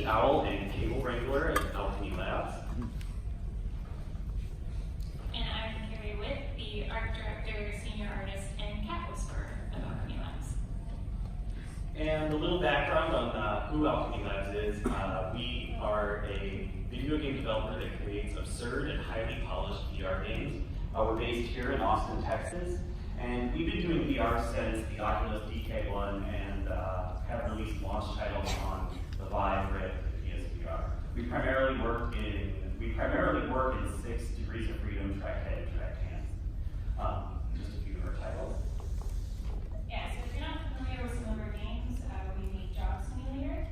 the owl and cable wrangler at Owlchemy Labs. And I'm Carrie Witt, the art director, senior artist, and cat whisperer of Owlchemy Labs. And a little background on who Owlchemy Labs is. We are a video game developer that creates absurd and highly polished VR games. We're based here in Austin, Texas, and we've been doing VR since the Oculus DK1 and have released launch titles on the Vive, Rift, and PSVR. We primarily work in 6 degrees of freedom, track head, track hands. Just a few of our titles. Yeah, so if you're not familiar with some of our games, we made Job Simulator,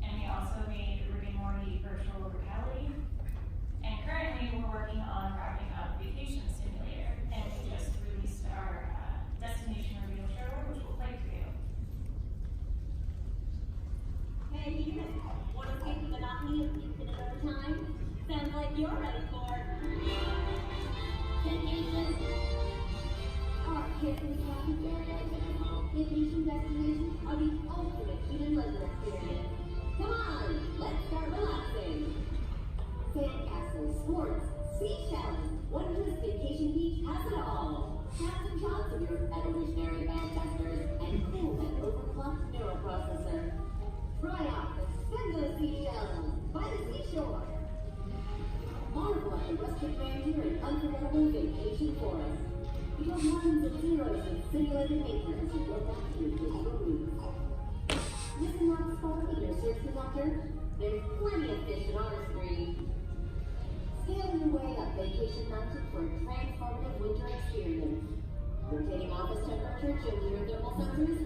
and we also made Rick and Morty virtual Rick-ality. And currently we're working on wrapping up Vacation Simulator, and we just released our destination reveal trailer, which we'll play for you. Hey, you want to escape the monotony of infinite overtime? Sounds like you're ready for vacation. Our carefully crafted vacation destinations are the ultimate human leisure experience. Come on, let's start relaxing. Sandcastles, sports, seashells. One Twist Vacation Beach has it all. Have some shots of your evolutionary ancestors and feel that overclocked neuroprocessor. Try out the Senza seashells by the seashore. Marvel at the rustic grandeur and unforgettable vacation forest. Feel months of zeros and simulated nature as you go back to your digital roots. Missing out spot with your search conductor? There's plenty of fish in our stream. Sailing your way up Vacation Mountain for a transformative winter experience. Rotating office temperature, changing your thermal sensors?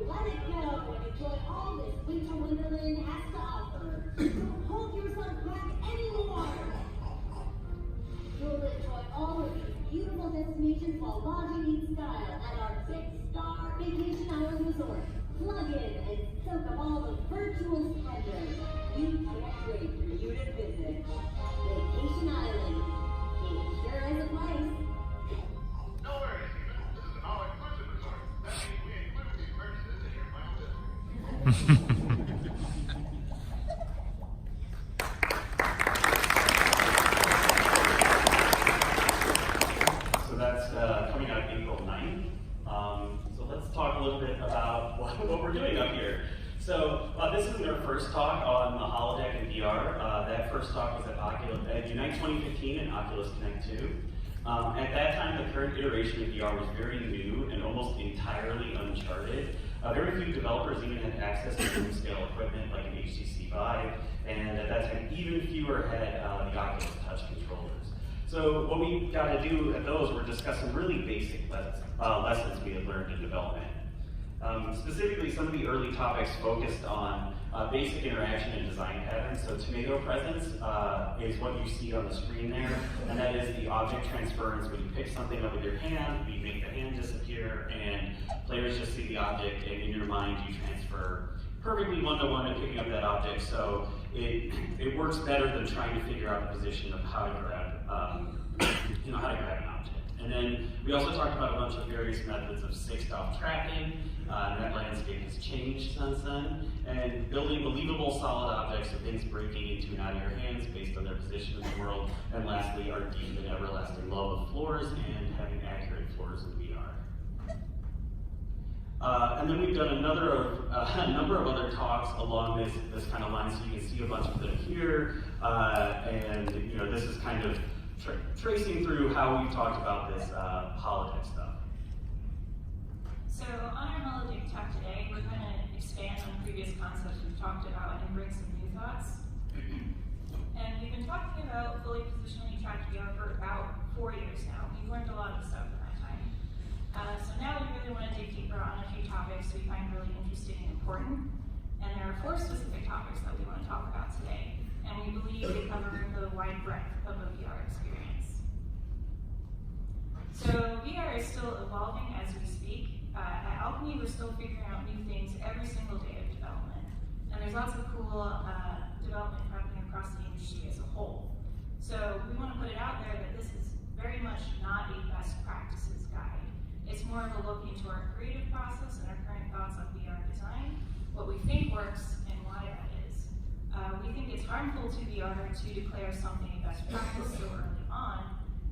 Let it go and enjoy all this winter wonderland has to offer. Don't hold yourself back anymore. You'll enjoy all of these beautiful destinations while lodging in style at our 6-star Vacation Island Resort. Plug in and soak up all the virtual splendor. You can't wait for you to visit Vacation Island. It sure is a place. No worries, Steven. This is an all-inclusive resort. That means we include these purchases in your final bill. So that's coming out April 9th. So let's talk a little bit about what we're doing up here. So this is our first talk on the Holodeck and VR. That first talk was at Unite 2015 and Oculus Connect 2. At that time, the current iteration of VR was very new and almost entirely uncharted. Very few developers even had access to room-scale equipment like an HTC Vive, and at that time, even fewer had the Oculus Touch controllers. So what we got to do at those were discuss some really basic lessons we had learned in development. Specifically, some of the early topics focused on basic interaction and design patterns. So tomato presence is what you see on the screen there, and that is the object transference. When you pick something up with your hand, you make the hand disappear, and players just see the object, and in your mind you transfer perfectly one-to-one in picking up that object. So it works better than trying to figure out the position of how to grab how to grab an object. And then we also talked about a bunch of various methods of sixth-off tracking. That landscape has changed since then. And building believable solid objects of things breaking into and out of your hands based on their position in the world. And lastly, our deep and everlasting love of floors and having accurate floors in VR. And then we've done a number of other talks along this kind of line, so you can see a bunch of them here. And this is kind of tracing through how we've talked about this holodeck stuff. So on our Holodeck talk today, we're going to expand on previous concepts we've talked about and bring some new thoughts. And we've been talking about fully positionally tracked VR for about 4 years now. We've learned a lot of stuff in that time. So now we really want to dig deeper on a few topics we find really interesting and important. And there are 4 specific topics that we want to talk about today. And we believe they cover the wide breadth of a VR experience. So VR is still evolving as we speak. At Owlchemy, we're still figuring out new things every single day of development. And there's lots of cool development happening across the industry as a whole. So we want to put it out there that this is very much not a best practices guide. It's more of a look into our creative process and our current thoughts on VR design, what we think works and why that is. harmful to VR to declare something a best practice so early on,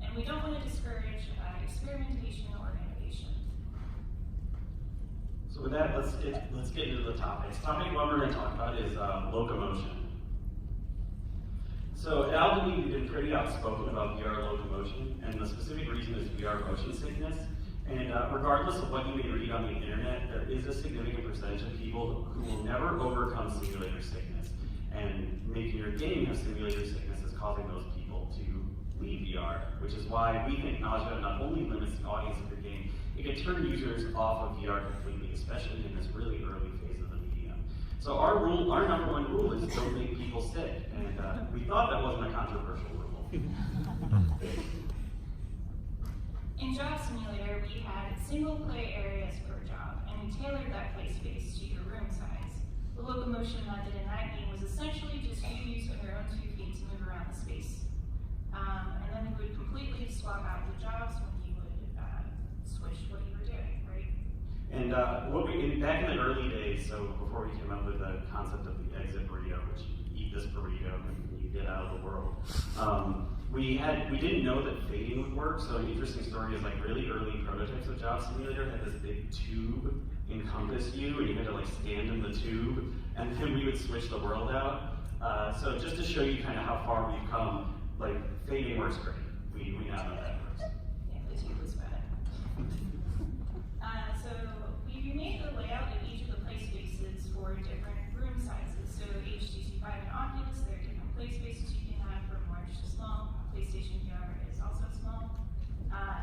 and we don't want to discourage experimentation or innovation. So with that, let's get into the topics. Topic one we're going to talk about is locomotion. So at Owlchemy, we've been pretty outspoken about VR locomotion, and the specific reason is VR motion sickness. And regardless of what you may read on the internet, there is a significant percentage of people who will never overcome simulator sickness. And making your game have simulator sickness is causing those people to leave VR, which is why we think nausea not only limits the audience of your game, it can turn users off of VR completely, especially in this really early phase of the medium. So our number one rule is don't make people sick, and we thought that wasn't a controversial rule. In Job Simulator, we had single play areas per job, and we tailored that play space to your room size. The locomotion method in that game was essentially just you using your own 2 feet to move around the space. And then we would completely swap out the jobs when you would switch what you were doing, right? And back in the early days, so before we came up with the concept of the exit burrito, which you eat this burrito and you get out of the world, we didn't know that fading would work. So an interesting story is like really early prototypes of Job Simulator had this big tube encompass you, and you had to like stand in the tube, and then we would switch the world out. So just to show you kind of how far we've come, like fading works great. We now know that works. Yeah, the tube was bad. So we remade the layout of each of the play spaces for different room sizes. So HTC 5 and Oculus, there are different play spaces you can have from large to small. PlayStation VR is also small.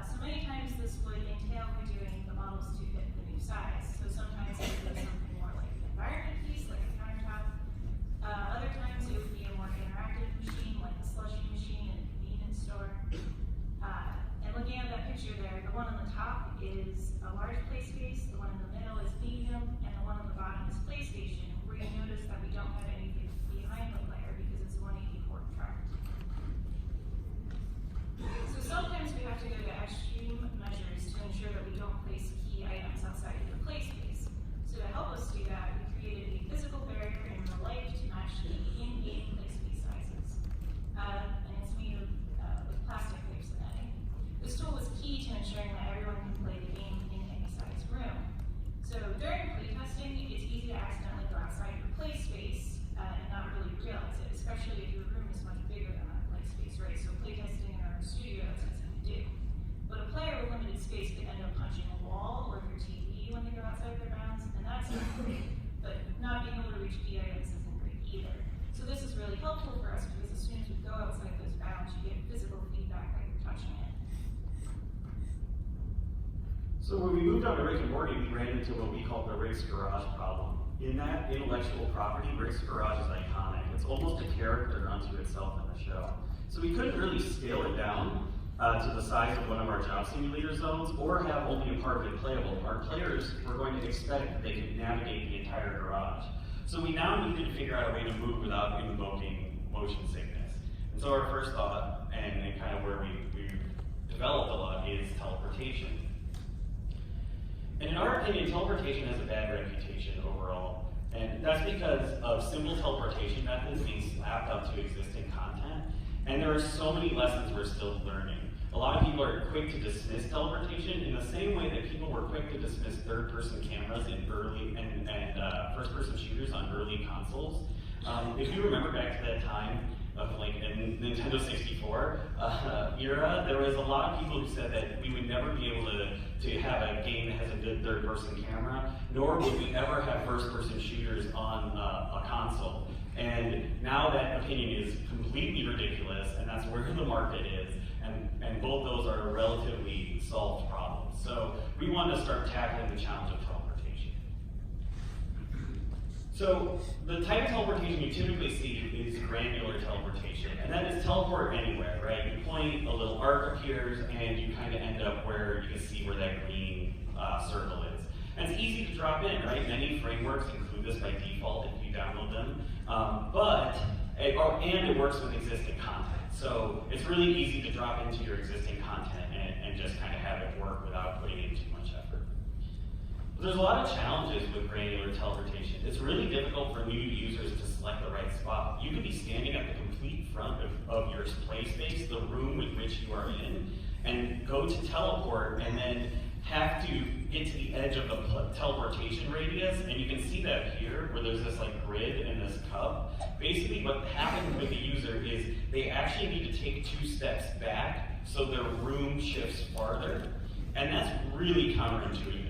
So many times this would entail redoing the models to fit the new size. So sometimes it would be something more like an environment piece, like a countertop. Other times it would be a more interactive machine, like a slushing machine in a convenience store. And looking at that picture there, the one on the top is a large play space, the one in the middle is medium, and the one on the bottom is PlayStation, where you notice that we don't have anything behind the player because it's a 180 port track. So sometimes we have to go to extreme measures to ensure that we don't place key items outside of the play space. So to help us do that, we created a physical barrier in real life to match the in-game play space sizes. And it's made with plastic pipes and netting. This tool was key to ensuring that everyone can play the game in any size room. So during playtesting, it's easy to accidentally go outside your play space and not really realize it, especially if your room is much bigger than that play space, right? So playtesting in our studio, that's easy to do. But a player with limited space could end up punching a wall or their TV when they go outside their bounds, and that's not great. But not being able to reach key items isn't great either. So this is really helpful for us because as soon as we go outside those bounds, you get physical feedback that you're touching it. So when we moved on to Rick and Morty, we ran into what we call the Rick's Garage problem. In that intellectual property, Rick's Garage is iconic. It's almost a character unto itself in the show. So we couldn't really scale it down to the size of one of our Job Simulator zones, or have only a part of it playable. Our players were going to expect that they could navigate the entire garage. So we now needed to figure out a way to move without invoking motion sickness. And so our first thought, and kind of where we developed a lot, is teleportation. And in our opinion, teleportation has a bad reputation overall. And that's because of simple teleportation methods being slapped onto existing content. And there are so many lessons we're still learning. A lot of people are quick to dismiss teleportation in the same way that people were quick to dismiss third-person cameras in early and first-person shooters on early consoles. If you remember back to that time of like in Nintendo 64 era, there was a lot of people who said that we would never be able to have a game that has a good third-person camera, nor would we ever have first-person shooters on a console. And now that opinion is completely ridiculous, and that's where the market is. And both those are relatively solved problems. So we want to start tackling the challenge of teleportation. So the type of teleportation you typically see is granular teleportation, and that is teleport anywhere, right? You point, a little arc appears, and you kind of end up where you can see where that green circle is. And it's easy to drop in, right? Many frameworks include this by default if you download them, and it works with existing content. So it's really easy to drop into your existing content and just kind of have it work without putting in too much effort. But there's a lot of challenges with granular teleportation. It's really difficult for new users to select the right spot. You could be standing which you are in, and go to teleport, and then have to get to the edge of the teleportation radius, and you can see that here, where there's this like grid and this cup. Basically what happens with the user is they actually need to take 2 steps back so their room shifts farther, and that's really counterintuitive.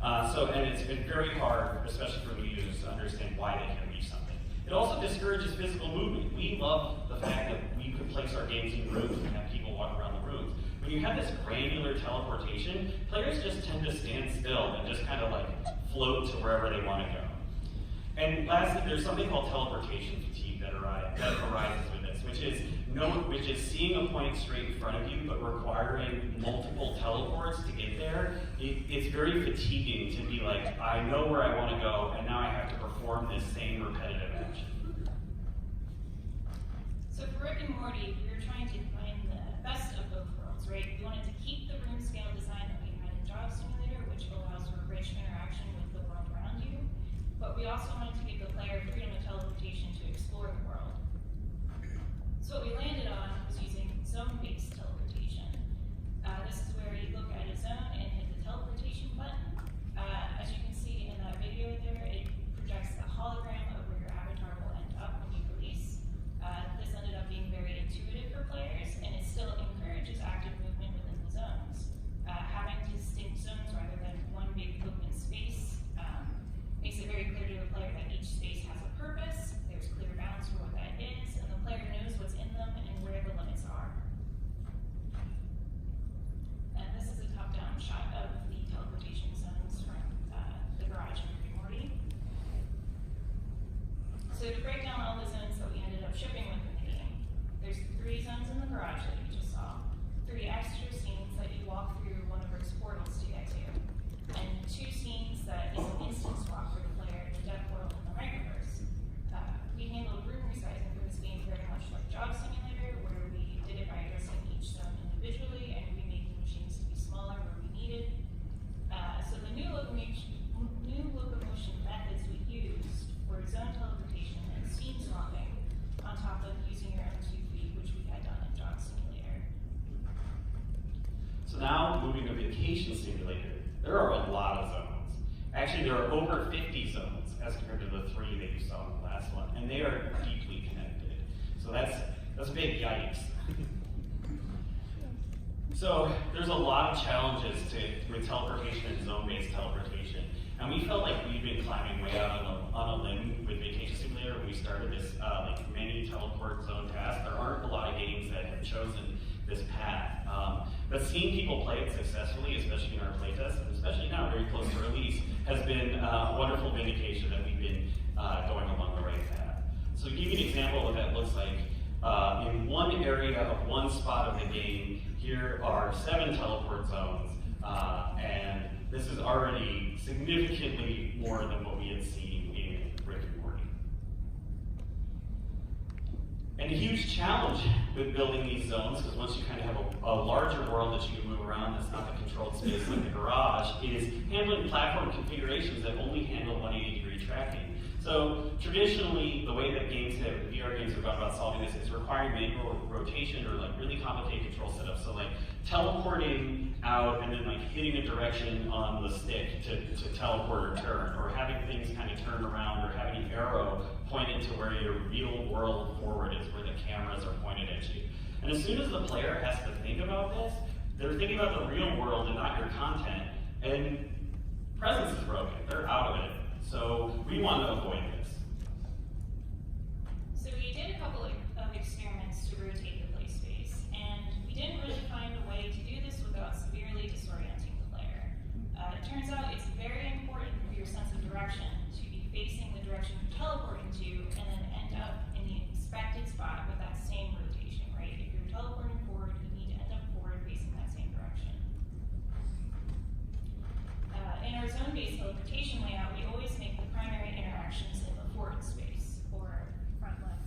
And it's been very hard, especially for new users, to understand why they can't reach something. It also discourages physical movement. We love the fact that we could place our games in rooms and have people walk around the rooms. When you have this granular teleportation, players just tend to stand still and just kind of like float to wherever they want to go. And lastly, there's something called teleportation fatigue that arises with this, which is seeing a point straight in front of you, but requiring multiple teleports to get there. It's very fatiguing to be like, I know where I want to go, and now I have to perform this same repetitive action. So for Rick and Morty, we were trying to find the best of both worlds, right? We wanted to keep the room scale design that we had in Job Simulator, which allows for rich interaction with the world around you, but we also wanted to give the player freedom of teleportation to explore the world. So what we landed on was using zone-based teleportation. This is where you look at a zone and hit the teleportation button. As you can see in that video there, it projects the hologram of where your avatar will end up when you release. This ended up being very intuitive for players, and it still encourages active movement within the zones. Having distinct zones rather than one big open space makes it very clear to the player that each space has a purpose, there's clear bounds for what that is, and the player knows what's in them and where the limits are. And this is a top-down shot of the teleportation zones from the garage in Rick and Morty. So to break down all the zones that we ended up shipping within the game, there's 3 zones in the garage that you just saw, 3 extra scenes that you walk through one of Rick's portals to get to, and 2 scenes that is an instant swap for the player, the dev world and the microverse. We handled room resizing for this game very much like Job Simulator, where we did it by addressing each zone individually and remaking machines to be smaller where we needed. So the new locomotion methods we used were zone teleportation and scene swapping, on top of using your own 2 feet, which we had done in Job Simulator. So now, moving to Vacation Simulator, there are a lot of zones. Actually, there are over 50 zones as compared to the 3 that you saw in the last one, and they are deeply connected. So that's a big yikes. So there's a lot of challenges with teleportation and zone-based teleportation, and we felt like we'd been climbing way out on a limb with Vacation Simulator when we started this many teleport zone task. There aren't a lot of games that have chosen this path. But seeing people play it successfully, especially in our playtest, and especially now very close to release, has been a wonderful vindication that we've been going along the right path. So to give you an example of what that looks like, in one area of one spot of the game, here are 7 teleport zones, and this is already significantly more than what we had seen in Rick and Morty. And a huge challenge with building these zones, because once you kind of have a larger world that you can move around that's not the controlled space like the garage, is handling platform configurations that only handle 180-degree tracking. So traditionally, the way that VR games have gone about solving this is requiring manual rotation or like really complicated control setups. So like teleporting out and then like hitting a direction on the stick to teleport or turn, or having things kind of turn around, or having an arrow pointed to where your real world forward is, where the cameras are pointed at you. And as soon as the player has to think about this, they're thinking about the real world and not your content, and presence is broken. They're out of it. So we want to avoid this. So we did a couple of experiments to rotate the play space, and we didn't really find a way to do this without severely disorienting the player. It turns out it's very important for your sense of direction to be facing the direction you're teleporting to, and then end up in the expected spot with that same rotation, right? If you're teleporting forward, you need to end up forward facing that same direction. In our zone-based teleportation layout, we always make the primary interactions in the forward space, or front left,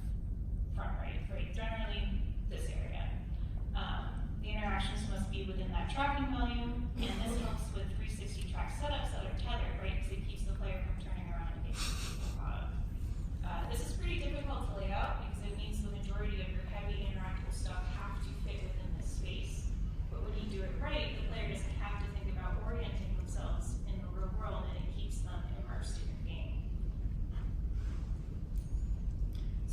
front right, generally this area. The interactions must be within that tracking volume, and this helps with 360 track setups that are tethered, right, because it keeps the player from turning around and getting to the bottom. This is pretty difficult to lay out because it means the majority of your heavy interactable stuff have to fit within this space.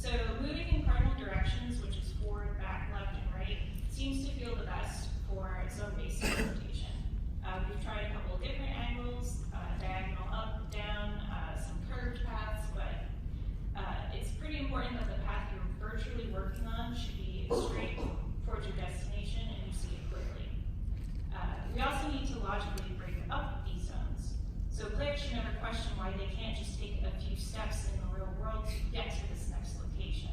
So moving in cardinal directions, which is forward, back, left, and right, seems to feel the best for zone-based teleportation. We've tried a couple of different angles, diagonal up, down, some curved paths, but it's pretty important that the path you're virtually working on should be straight towards your destination and you see it clearly. We also need to logically break up these zones. So players should never question why they can't just take a few steps in the real world to get to this next location.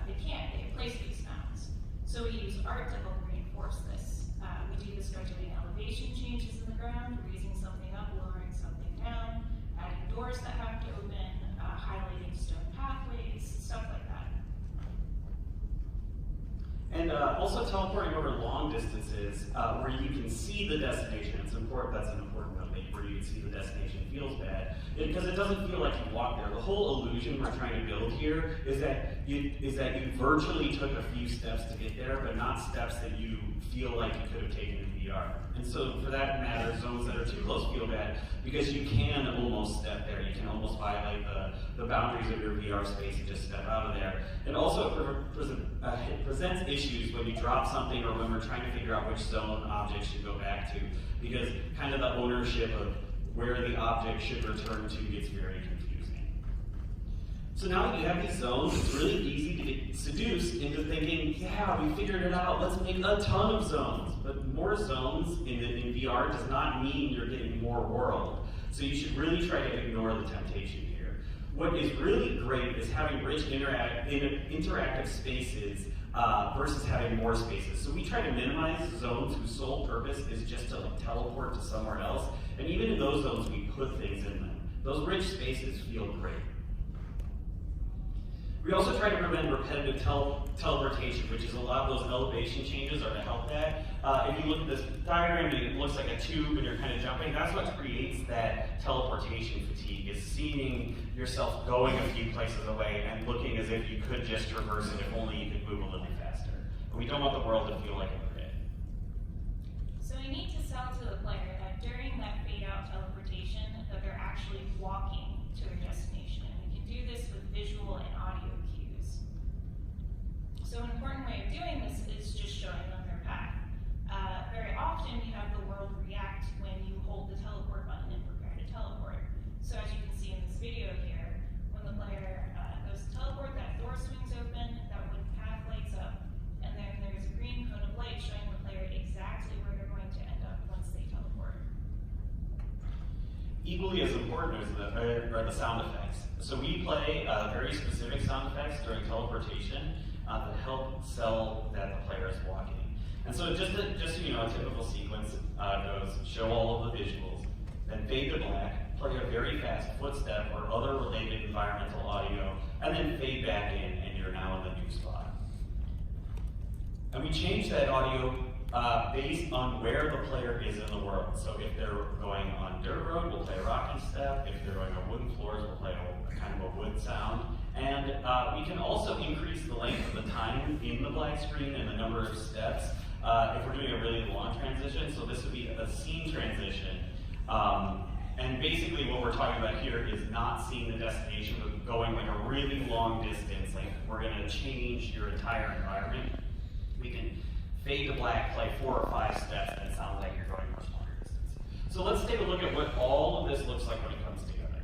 They can't, they can place these bounds. So we use art to help reinforce this. We do this by doing elevation changes in the ground, raising something up, lowering something down, adding doors that have to open, highlighting stone pathways, stuff like that. And also teleporting over long distances where you can see the destination. It's important. That's an important note, where you can see the destination feels bad because it doesn't feel like you walk there. The whole illusion we're trying to build here is that you virtually took a few steps to get there, but not steps that you feel like you could have taken in VR. And so for that matter, zones that are too close feel bad because you can almost step there. You can almost violate the boundaries of your VR space and just step out of there. And also it presents issues when you drop something or when we're trying to figure out which zone objects should go back to, because kind of the ownership of where the object should return to gets very confusing. So now that you have these zones, it's really easy to get seduced into thinking, yeah, we figured it out, let's make a ton of zones. But more zones in VR does not mean you're getting more world. So you should really try to ignore the temptation here. What is really great is having rich interactive spaces versus having more spaces. So we try to minimize zones whose sole purpose is just to teleport to somewhere else. And even in those zones, we put things in them. Those rich spaces feel great. We also try to prevent repetitive teleportation, which is a lot of those elevation changes are to help that. If you look at this diagram, it looks like a tube and you're kind of jumping. That's what creates that teleportation fatigue, is seeing yourself going a few places away and looking as if you could just traverse it if only you could move a little faster. But we don't want the world to feel like a grid. So we need to sell to the player that during that fade-out teleportation, that they're actually walking to their destination. And we can do this with visual and audio cues. So an important way of doing this is just showing them their path. Very often we have the world react when you hold the teleport button and prepare to teleport. So as you can see in this video here, when the player goes to teleport, that door swings open, that wooden path lights up, and then there's a green cone of light showing the player exactly where they're going to end up once they teleport. Equally as important are the sound effects. So we play very specific sound effects during teleportation that help sell that the player is walking. And so just so you know, a typical sequence goes show all of the visuals, then fade to black, play a very fast footstep or other related environmental audio, and then fade back in, and you're now in the new spot. And we change that audio based on where the player is in the world. So if they're going on dirt road, we'll play a rocking step. If they're going on wooden floors, we'll play a kind of a wood sound. And we can also increase the length of the time in the black screen and the number of steps if we're doing a really long transition. So this would be a scene transition. And basically what we're talking about here is not seeing the destination, but going like a really long distance. Like we're gonna change your entire environment. We can fade to black, play 4 or 5 steps, and it sounds like you're going much longer distance. So let's take a look at what all of this looks like when it comes together.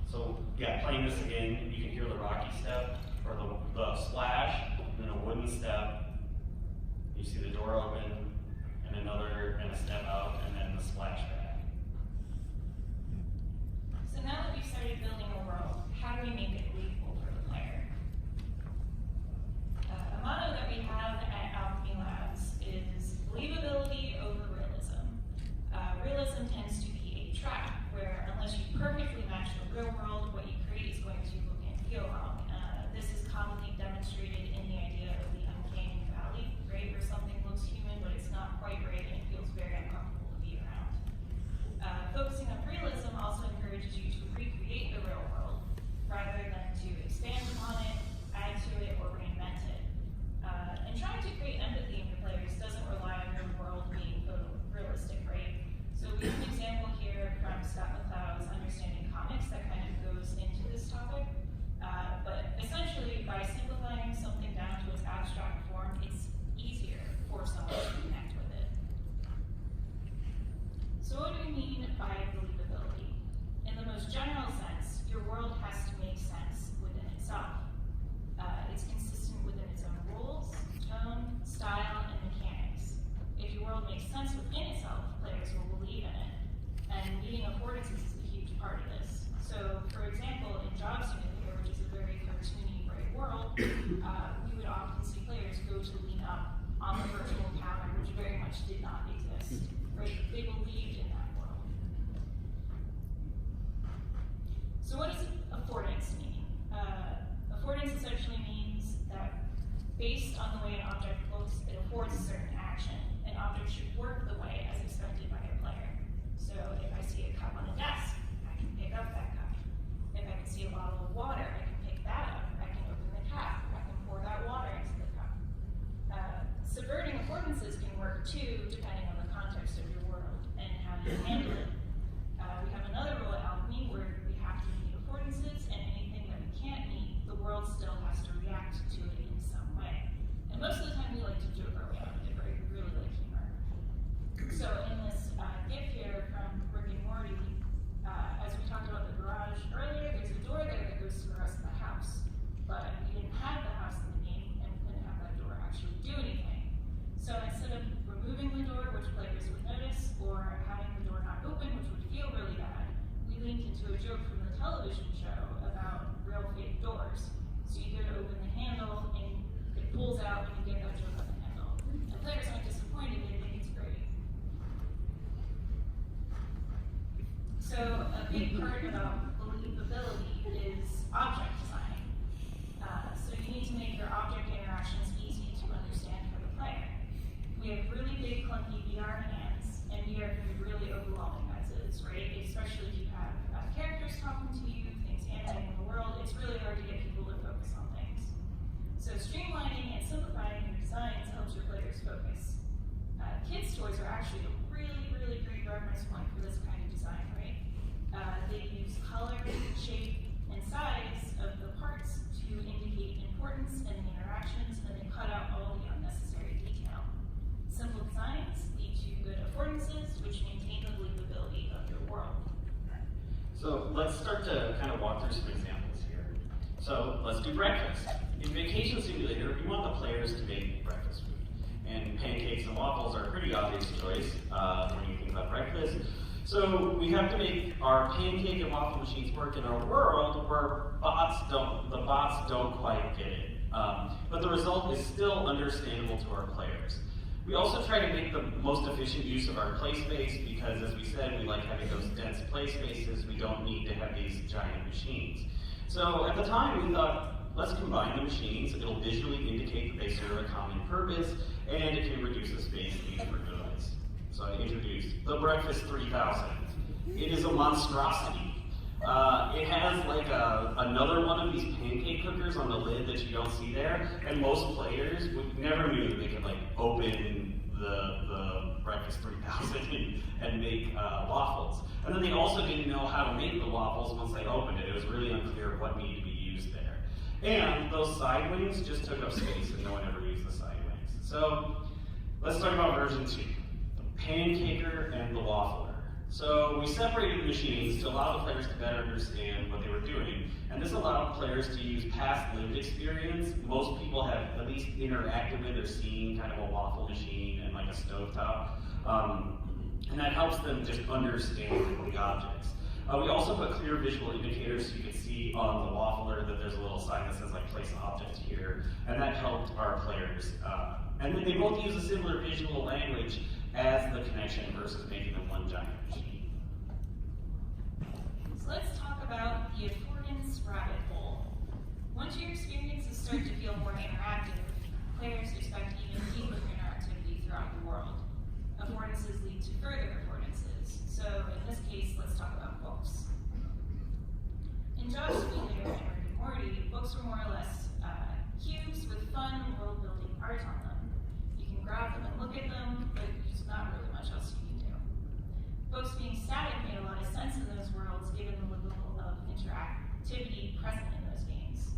So yeah, playing this again, you can hear the rocky step, or the splash, and then a wooden step. You see the door open, and another, and a step out, and then the splash back. So now that we've started building a world, how do we make it believable for the player? A motto that we have at Owlchemy Labs is believability over realism. Realism tends to be a trap, where unless you perfectly match the real world, what you create is going to look and feel wrong. This is commonly demonstrated in the idea of the uncanny valley, right? Where something looks human, but it's not quite right, and it feels very uncomfortable to be around. Focusing on realism also encourages you to recreate the real world, rather than to on the virtual counter, which very much did not exist. Right? They believed in that world. So what does affordance mean? Affordance essentially means that based on the way an object looks, it affords a certain action. An object should work the way as expected by a player. So if I see a cup on a desk, I can pick up that cup. If I can see a bottle of water, I can pick that up. I can open the cap. I can pour that water into the cup. Subverting affordances can work too, depending on the context of your world and how you handle it. We have another rule at Owlchemy where we have to meet affordances, and anything that we can't meet, the world still has to react to it in some way. And most of the time we like to joke our way out of it, right? We really like humor. So in this GIF here from Rick and Morty, as we talked about the garage earlier, there's a door there that goes to the rest of the house. But we didn't have the house in the game, and we couldn't have that door actually do anything. So instead of removing the door, which players would notice, or having the door not open, which would feel really bad, we leaned into a joke from the television show about real fake doors. So you go to open the handle, and it pulls out, and you get that joke on the handle. And players aren't disappointed, they think it's great. So a big part about believability is object design. So you need to make your object interactions easy to understand for the player. We have really big, clunky VR hands, and VR can be really overwhelming as is, right? Especially if you have characters talking to you, things animating in the world, it's really hard to get people to focus on things. So streamlining and simplifying your designs helps your players focus. Kids' toys are actually a really, really great reference point for this kind of design, right? They use color, shape, and size of the parts to indicate importance and the interactions, and they cut out all the unnecessary detail. Simple designs lead to good affordances, which maintain the believability of your world. So let's start to kind of walk through some examples here. So let's do breakfast. In Vacation Simulator, we want the players to make breakfast food. And pancakes and waffles are a pretty obvious choice when you think about breakfast. So we have to make our pancake and waffle machines work in a world where the bots don't quite get it. But the result is still understandable to our players. We also try to make the most efficient use of our play space because, as we said, we like having those dense play spaces. We don't need to have these giant machines. So at the time, we thought, let's combine the machines. It'll visually indicate that they serve a common purpose, and it can reduce the space needed for noise. So I introduced the Breakfast 3000. It is a monstrosity. It has like another one of these pancake cookers on the lid that you don't see there, and most players never knew they could like open the Breakfast 3000 and make waffles. And then they also didn't know how to make the waffles once they opened it. It was really unclear what needed to be used there. And those side wings just took up space, and no one ever used the side wings. So let's talk about version 2, the pancaker and the waffler. So we separated the machines to allow the players to better understand what they were doing. And this allowed players to use past lived experience. Most people have at least interacted with or seen kind of a waffle machine and like a stovetop. And that helps them just understand the objects. We also put clear visual indicators so you can see on the waffler that there's a little sign that says like place an object here. And that helped our players. And then they both use a similar visual language as the connection versus making them one giant machine. So let's talk about the affordance rabbit hole. Once your experiences start to feel more interactive, players expect even deeper interactivity throughout the world. Affordances lead to further affordances. So in this case, let's talk about books. In Josh Simulator and Rick and Morty, books were more or less cubes with fun world-building art on them. You can grab them and look at them, but there's not really much else you can do. Books being static made a lot of sense in those worlds, given the level of interactivity present in those games.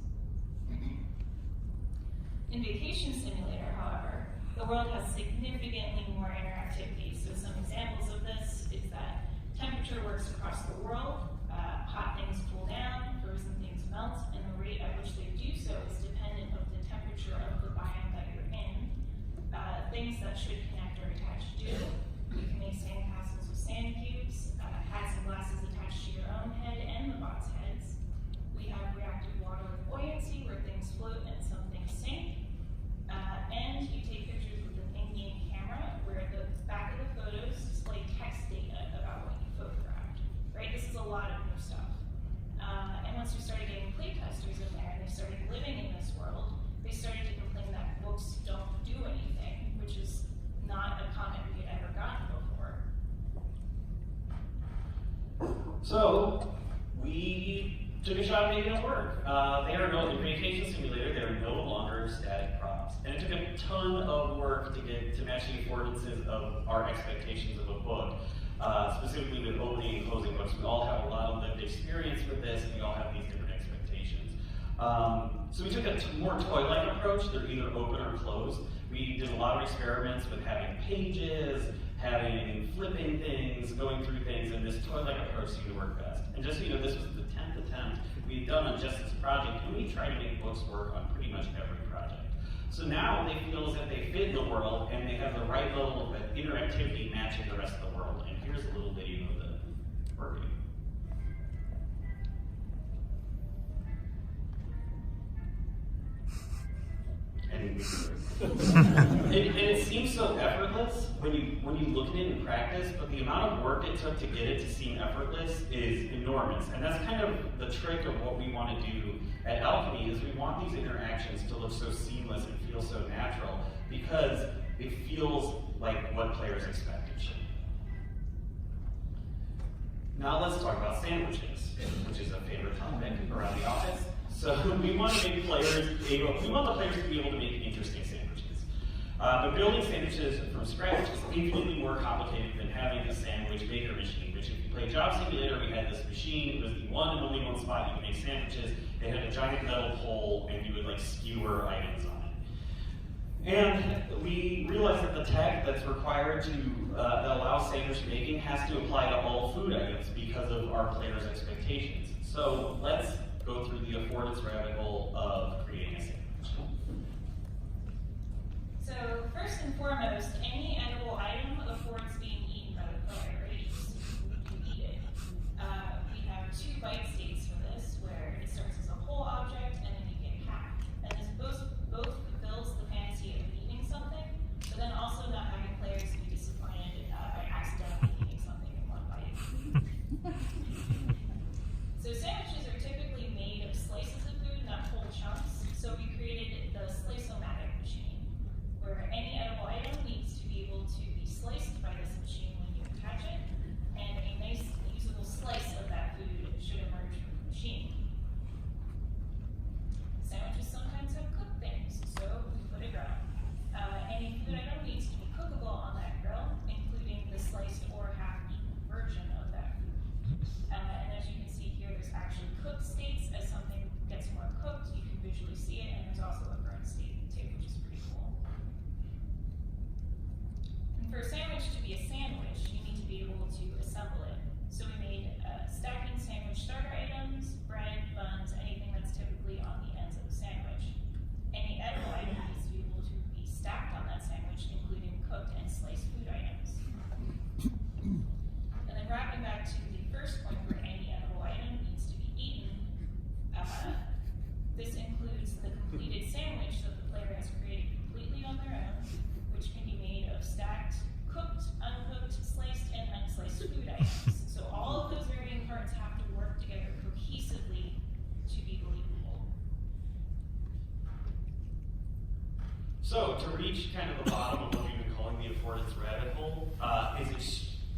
In Vacation Simulator, however, the world has significantly more interactivity. So some examples of this is that temperature works across the world, hot things cool down, frozen things melt, and the rate at which they do so is dependent of the temperature of the biome that you're in. Things that should connect or attach do. You can make sand castles with sand cubes, hats and glasses attached to your own head and the bot's heads. We have reactive water with buoyancy where things float and some things sink. And you take pictures with the So we took a shot at making it work. They are no, in Vacation Simulator, they are no longer static props. And it took a ton of work to get to match the affordances of our expectations of a book. Specifically with opening and closing books. We all have a lot of lived experience with this, and we all have these different expectations. So we took a more toy-like approach. They're either open or closed. We did a lot of experiments with having pages, having flipping things, going through things, and this toy-like approach seemed to work best. And just so you know, this was the 10th attempt we've done on just this project, and we try to make books work on pretty much every project. So now they feel as if they fit in the world, and they have the right level of interactivity matching the rest of the world. And here's a little video of the working. And it seems so effortless when you look at it in practice, but the amount of work it took to get it to seem effortless is enormous. And that's kind of the trick of what we want to do at Owlchemy, is we want these interactions to look so seamless and feel so natural, because it feels like what players expect it should. Now let's talk about sandwiches, which is a favorite topic around the office. So we want to make we want the players to be able to make interesting sandwiches. But building sandwiches from scratch is infinitely more complicated than having a sandwich maker machine, which if you play Job Simulator, we had this machine. It was the one and only one spot you could make sandwiches. It had a giant metal pole, and you would like skewer items on it. And we realized that the tech that's required to that allows sandwich making has to apply to all food items because of our players' expectations. So let's go through the affordance rabbit hole of creating a sandwich. So first and foremost, any edible item affords being eaten by the player, right? You eat it. We have 2 bite states for this, where it starts as a whole object and then you get half. And this both fulfills the fantasy of eating something, but then also not having players be disappointed by accidentally eating something in one bite. So sandwiches are typically made of slices of food, not whole chunks. So we created the slice-o-matic machine, where any edible item needs to be able to be sliced by this machine when you attach it, and a nice usable slice of that food should emerge from the machine. Sandwiches sometimes have cooked things, so we put a grill. Any food item needs to be cookable on that grill, including the sliced or half-eaten version of that food. And as you can see here, there's actually cooked states. As something gets more cooked, you can visually see it, and there's also a burnt state too, which is pretty cool. And for a sandwich to be a sandwich, you need to be able to assemble it. So we made stacking sandwich starter items, bread, buns, anything that's typically on the ends of the sandwich. Any edible item needs to be able to be stacked on that sandwich, including cooked and sliced food items. And then wrapping back to the first point where any edible item needs to be eaten, this includes the completed sandwich that the player has created completely on their own, which can be made of stacked, cooked, uncooked, sliced, and unsliced food items. So all of those varying parts have to work together cohesively to be believable. So to reach kind of the bottom of what we've been calling the affordance rabbit hole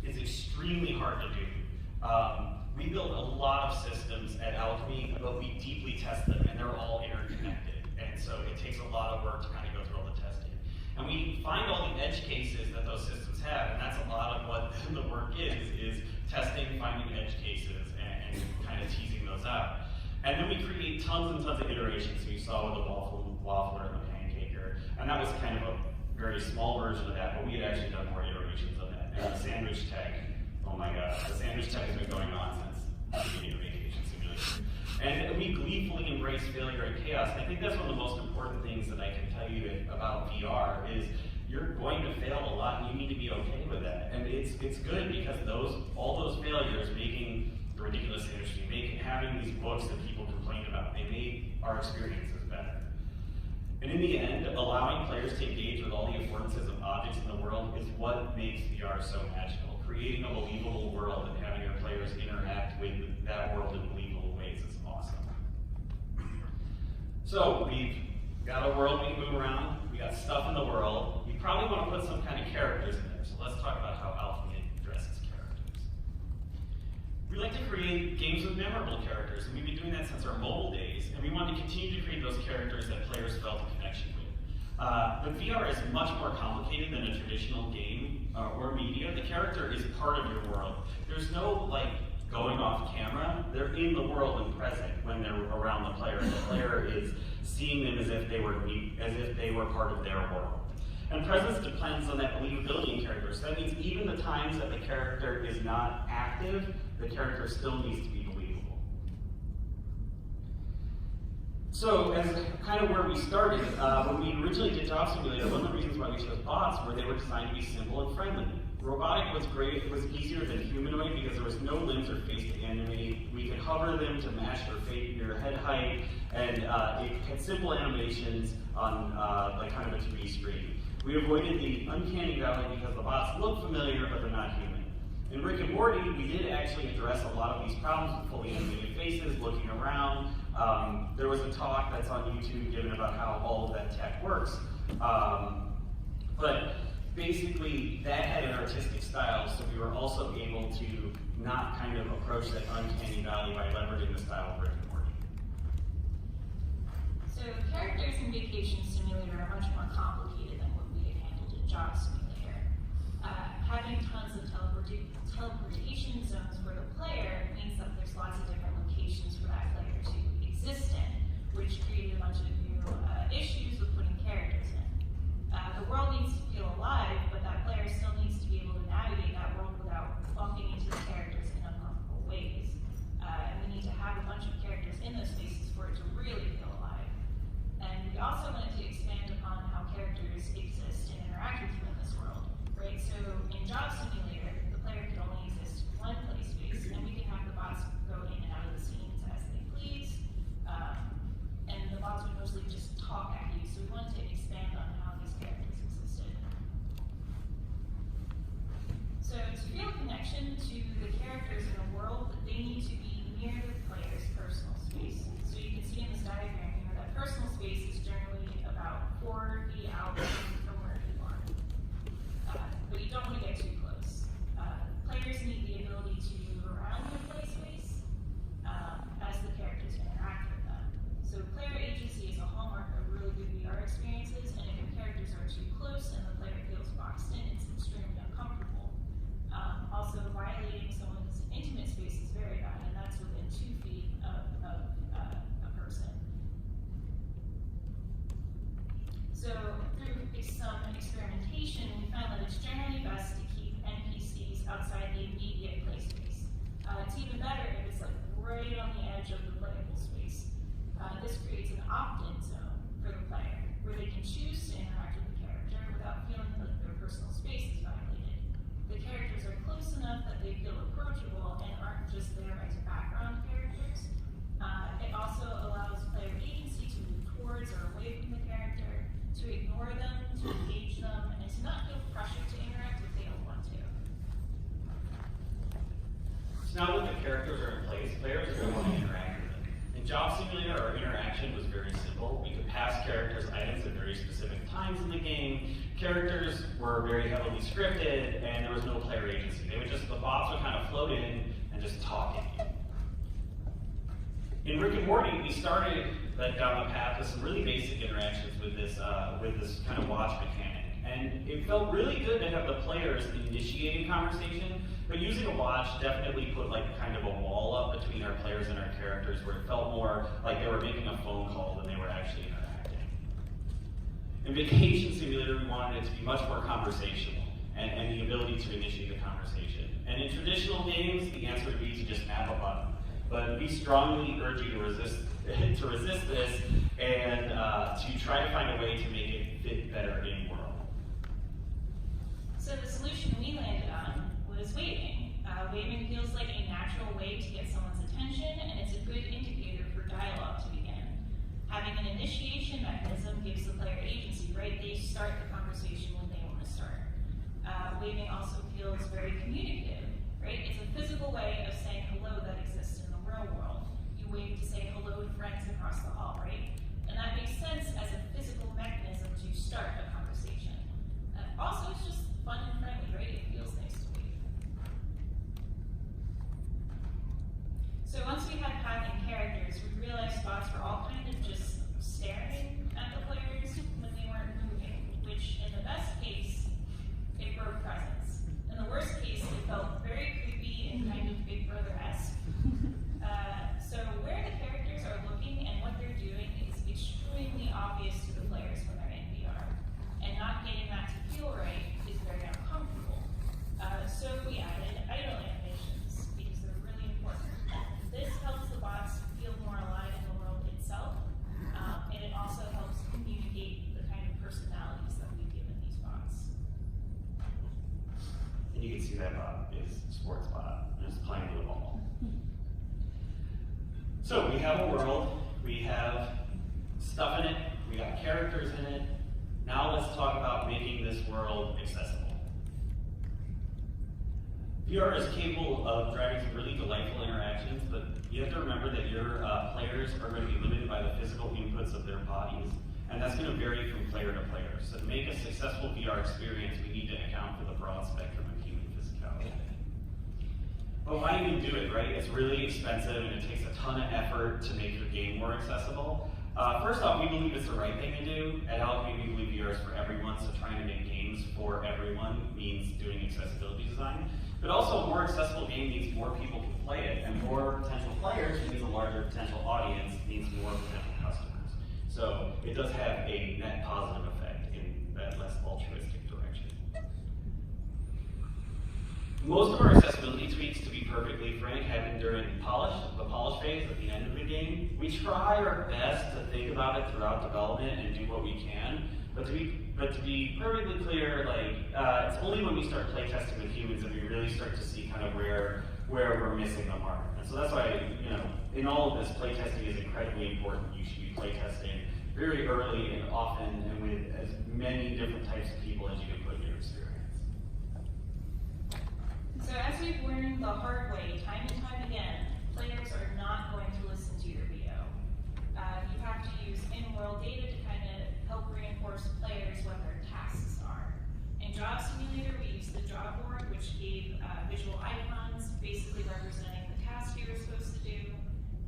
is extremely hard to do. We build a lot of systems at Owlchemy, but we deeply test them, and they're all interconnected. And so it takes a lot of work to kind of go through all the testing. And we find all the edge cases that those systems have, and that's a lot of what the work is testing, finding edge cases, and kind of teasing those out. And then we create tons and tons of iterations. So you saw with the waffler and the pancaker, and that was kind of a very small version of that, but we had actually done more iterations of that. And the sandwich tech, oh my gosh, the sandwich tech has been going on since the beginning of Vacation Simulator. And we gleefully embrace failure and chaos. And I think that's one of the most important things that I can tell you about VR is you're going to fail a lot, and you need to be okay with that. And it's good because all those failures, making the ridiculous sandwich we make and having these books that people complain about, they made our experiences better. And in the end, allowing players to engage with all the affordances of objects in the world is what makes VR so magical. Creating a believable world and having our players interact with that world in believable ways is awesome. So we've got a world we can move around, we got stuff in the world. We probably want to put some kind of characters in there, so let's talk about how Owlchemy addresses characters. We like to create games with memorable characters, and we've been doing that since our mobile days, and we want to continue to create those characters that players felt a connection with. But VR is much more complicated than a traditional game or media. The character is part of your world. There's no going off camera. They're in the world and present when they're around the player. The player is seeing them as if they were part of their world. And presence depends on that believability in characters. So that means even the times that the character is not active, the character still needs to be believable. So as kind of where we started, when we originally did Job Simulator, one of the reasons why we chose bots were they were designed to be simple and friendly. Robotic was great, it was easier than humanoid because there was no limbs or face to animate. We could hover them to match your head height, and it had simple animations on kind of a 2D screen. We avoided the uncanny valley because the bots look familiar, but they're not human. In Rick and Morty, we did actually address a lot of these problems with fully animated faces, looking around. There was a talk that's on YouTube given about how all of that tech works. But basically, that had an artistic style, so we were also able to not kind of approach that uncanny valley by leveraging the style of Rick and Morty. So characters in Vacation Simulator are much more complicated than what we had handled in Job Simulator. Having tons of teleportation zones for the player means that there's lots of different locations for that player to exist in, which created a bunch of new issues with putting characters in. The world needs to feel alive, but that player still needs to be able to navigate that world without bumping into the characters in uncomfortable ways. And we need to have a bunch of characters in those spaces for it to really feel alive. And we also wanted to expand upon how characters exist and interact with you in this world, right? So in Job Simulator, the player could only exist in one play space, and we can have the bots go in and out of the scenes as they please. And the bots would mostly just talk at you, so we wanted to expand on how these characters existed. So to feel a connection to the characters in a world, they need to be near the player's personal space. So you can see in this diagram here that personal space is generally about 4 feet out from where you are. But you don't want to get too close. Players need the ability to move around their play space as the characters interact with them. So player agency is a hallmark of really good VR experiences, and if your characters are too close and the player feels boxed in, it's extremely uncomfortable. Also, violating someone's intimate space is very bad, and that's within 2 feet of a person. So through some experimentation, we found that it's generally best to keep NPCs outside the immediate play space. It's even better if it's right on the edge of the playable space. This creates an opt-in zone for the player, where they can choose to interact with the character without feeling like their personal space is violated. The characters are close enough that they feel approachable and aren't just there as background characters. It also allows player agency to move towards or away from the character, to ignore them, to engage them, and to not feel pressure to interact if they don't want to. So now that the characters are in place, players are going to want to interact with them. In Job Simulator, our interaction was very simple. We could pass characters items at very specific times in the game. Characters were very heavily scripted, and there was no player agency. The bots would kind of float in and just talk at you. In Rick and Morty, we started down the path with some really basic interactions with this kind of watch mechanic. And it felt really good to have the players initiating conversation, but using a watch definitely put kind of a wall up between our players and our characters, where it felt more like they were making a phone call than they were actually interacting. In Vacation Simulator, we wanted it to be much more conversational and the ability to initiate the conversation. And in traditional games, the answer would be to just nab a button. But we strongly urge you to resist this and to try to find a way to make it fit better in world. So the solution we landed on was waving. Waving feels like a natural way to get someone's attention, and it's a good indicator for dialogue to begin. Having an initiation mechanism gives the player agency, right? They start the conversation when they want to start. Waving also feels very communicative, right? It's a physical way of saying hello that exists in the real world. You wave to say hello to friends across the hall, right? And that makes sense as a physical mechanism to start a conversation. Also, it's just fun and friendly, right? It feels nice to wave. that bot is sports bot, just playing with the ball. So we have a world, we have stuff in it, we got characters in it. Now let's talk about making this world accessible. VR is capable of driving some really delightful interactions, but you have to remember that your players are going to be limited by the physical inputs of their bodies, and that's going to vary from player to player. So to make a successful VR experience, we need to account for the broad spectrum of human physicality. But why do you do it, right? It's really expensive and it takes a ton of effort to make your game more accessible. First off, we believe it's the right thing to do. At Owlchemy, we believe VR is for everyone, so trying to make games for everyone means doing accessibility design. But also, a more accessible game means more people can play it, and more potential players means a larger potential audience, means more potential customers. So it does have a net positive effect in that less altruistic direction. Most of our accessibility tweaks, to be perfectly frank, happen during the polish phase at the end of the game. We try our best to think about it throughout development and do what we can, but to be perfectly clear, it's only when we start playtesting with humans that we really start to see kind of where we're missing the mark. And so that's why, in all of this, playtesting is incredibly important. You should be playtesting very early and often and with as many different types of people as you can put in your experience. So as we've learned the hard way, time and time again, players are not going to listen to your video. You have to use in-world data to kind of help reinforce players what their tasks are. In Job Simulator, we used the job board, which gave visual icons, basically representing the task you were supposed to do.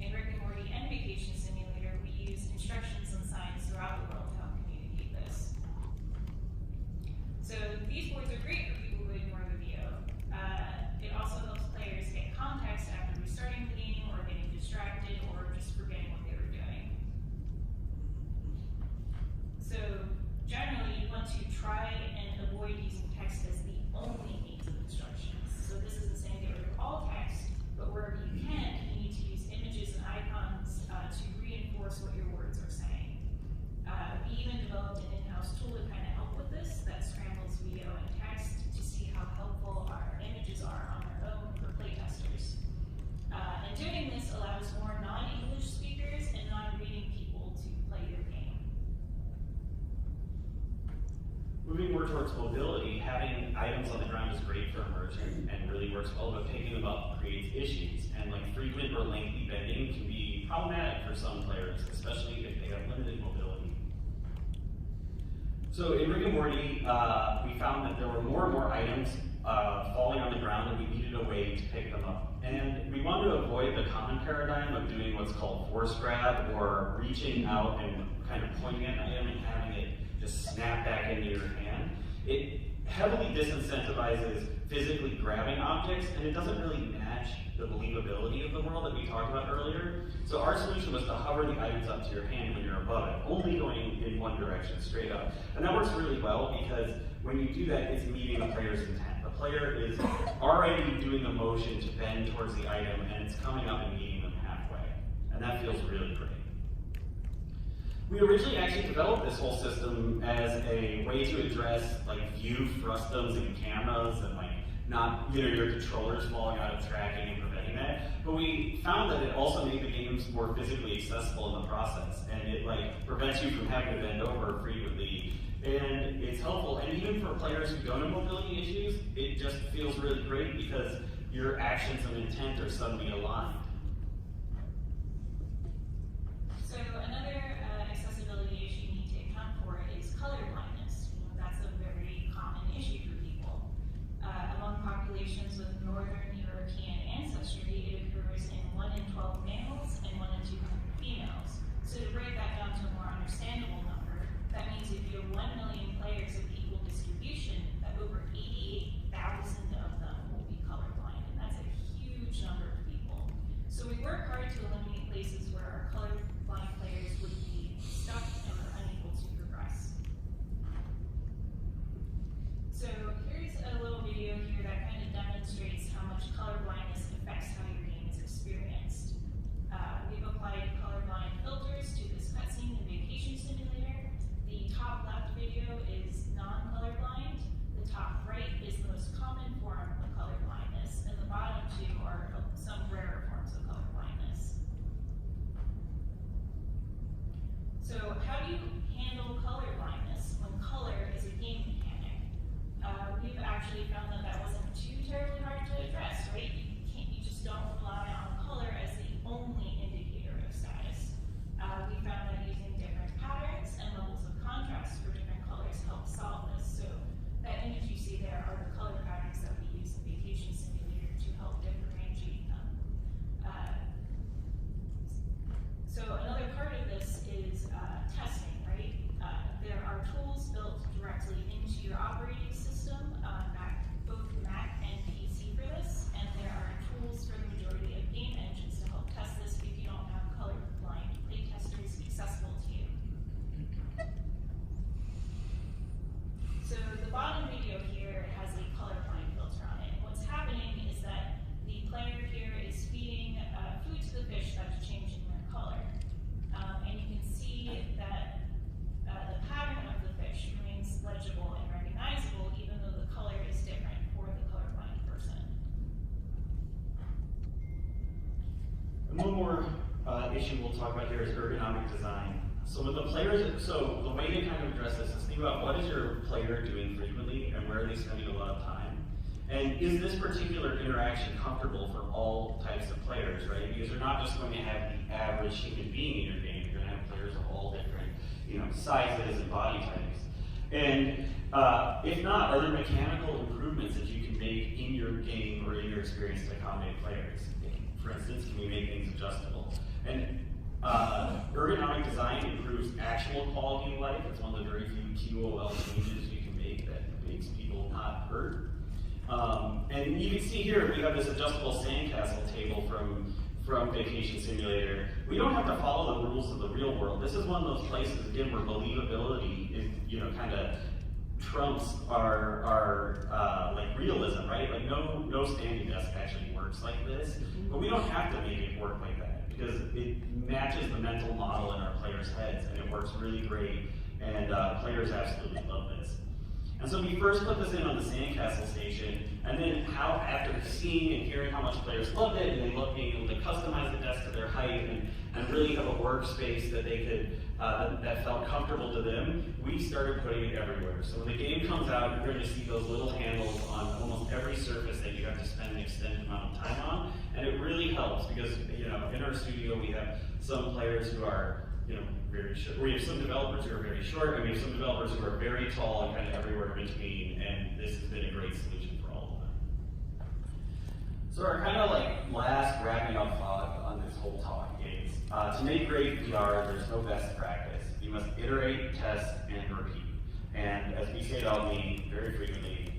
In Rick and Morty and Vacation Simulator, we used instructions and signs throughout the world to help communicate this. So these boards are great for people who ignore the video. It also helps players get context after restarting the game or getting distracted or just forgetting what they were doing. So generally, you want to try and avoid using text as the only means of instructions. So this isn't saying get rid of all text, but wherever you can, you need to use images and icons to reinforce what your words are saying. We even developed an in-house tool to kind of help with this that scrambles video and text to see how helpful our images are on their own for playtesters. And doing this allows more non-English speakers and non-reading people to play your game. Moving more towards mobility, having items on the ground is great for immersion and really works well, but picking them up creates issues. And frequent or lengthy bending can be problematic for some players, especially if they have limited mobility. So in Rick and Morty, we found that there were more and more items falling on the ground and we needed a way to pick them up. And we wanted to avoid the common paradigm of doing what's called force grab or reaching out and kind of pointing at an item and having it just snap back into your hand. It heavily disincentivizes physically grabbing objects, and it doesn't really match the believability of the world that we talked about earlier. So our solution was to hover the items up to your hand when you're above it, only going in one direction, straight up. And that works really well because when you do that, it's meeting the player's intent. The player is already doing the motion to bend towards the item, and it's coming up and meeting them halfway. And that feels really great. We originally actually developed this whole system as a way to address view frustums in cameras and not your controllers falling out of tracking and preventing that. But we found that it also made the games more physically accessible in the process, and it prevents you from having to bend over frequently. And it's helpful, and even for players who don't have mobility issues, it just feels really great because your actions and intent are suddenly aligned. So another accessibility issue you need to account for is color blindness. That's a very common issue for people. Among populations with Northern European ancestry, it occurs in 1 in 12 males and 1 in 200 females. So to break that down to a more understandable number, that means if you have 1 million players of equal distribution, that over 88,000 of them will be colorblind, and that's a huge number of people. So we work hard to eliminate places where our colorblind players would be stuck and are unable to progress. So here's a little video here that kind of demonstrates how much color blindness affects how your game is experienced. We've applied colorblind filters to this cutscene in Vacation Simulator. The top left video is non-colorblind. The top right is the most common form of color directly into your operating system, both Mac and PC for this, and there are tools for the majority of game engines to help test this if you don't have colorblind playtesters accessible to you. So the bottom video here has a colorblind filter on it. And what's happening is that the player here is feeding food to the fish that's changing their color. And you can see that the pattern of the fish remains legible and recognizable even though the color is different for the colorblind person. And one more issue we'll talk about here is ergonomic design. So with the players, so the way to kind of address this is think about what is your player doing frequently and where are they spending a lot of time? And is this particular interaction comfortable for all types of players, right? Because you're not just going to have the average human being in your game, you're going to have players of all different, sizes and body types. And if not, are there mechanical improvements that you can make in your game or in your experience to accommodate players? For instance, can we make things adjustable? And ergonomic design improves actual quality of life. It's one of the very few QOL changes you can make that makes people not hurt. And you can see here, we have this adjustable sandcastle table from Vacation Simulator. We don't have to follow the rules of the real world. This is one of those places, again, where believability is, kind of trumps our like realism, right? Like no standing desk actually works like this, but we don't have to make it work like that because it matches the mental model in our players' heads, and it works really great, and players absolutely love this. And so we first put this in on the sandcastle station, and then after seeing and hearing how much players loved it, and they loved being able to customize the desk to their height and really have a workspace that they could that felt comfortable to them, we started putting it everywhere. So when the game comes out, you're going to see those little handles on almost every surface that you have to spend an extended amount of time on, and it really helps because in our studio we have some players who are very short. We have some developers who are very short, and we have some developers who are very tall and kind of everywhere in between, and this has been a great solution for all of them. So our kind of last wrapping up thought on this whole talk is, to make great VR, there's no best practice. You must iterate, test, and repeat. And as we say at Owlchemy very frequently,